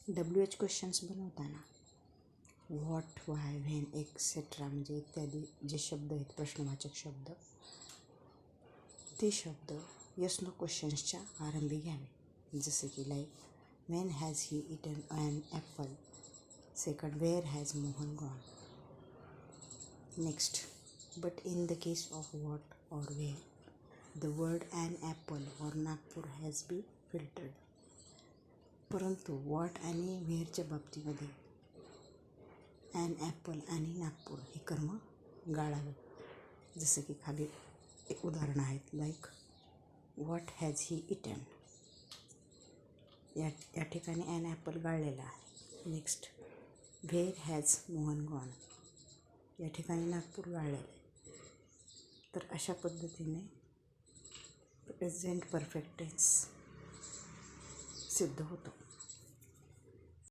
WH questions बनवताना what, why, when etcetera म्हणजे इत्यादी जे शब्द आहेत प्रश्नवाचक शब्द, ते शब्द यस नो क्वेश्चन्सच्या आरंभी घ्यावे. जसे की like when has he eaten an apple. Second, where has Mohan gone. Next, but in the case of what or where the word an apple or Nagpur has been filtered. परंतु व्हॉट आणि वेअरच्या बाबतीमध्ये and Apple आणि नागपूर हे कर्म गाळावे. जसं की खाली एक उदाहरणं आहेत. Like what has he eaten, या ठिकाणी ॲन ॲपल गाळलेला आहे. Next, where has Mohan gone, या ठिकाणी नागपूर गाळलेलं आहे. तर अशा पद्धतीने प्रेझेंट परफेक्ट टेन्स सिद्ध होतो.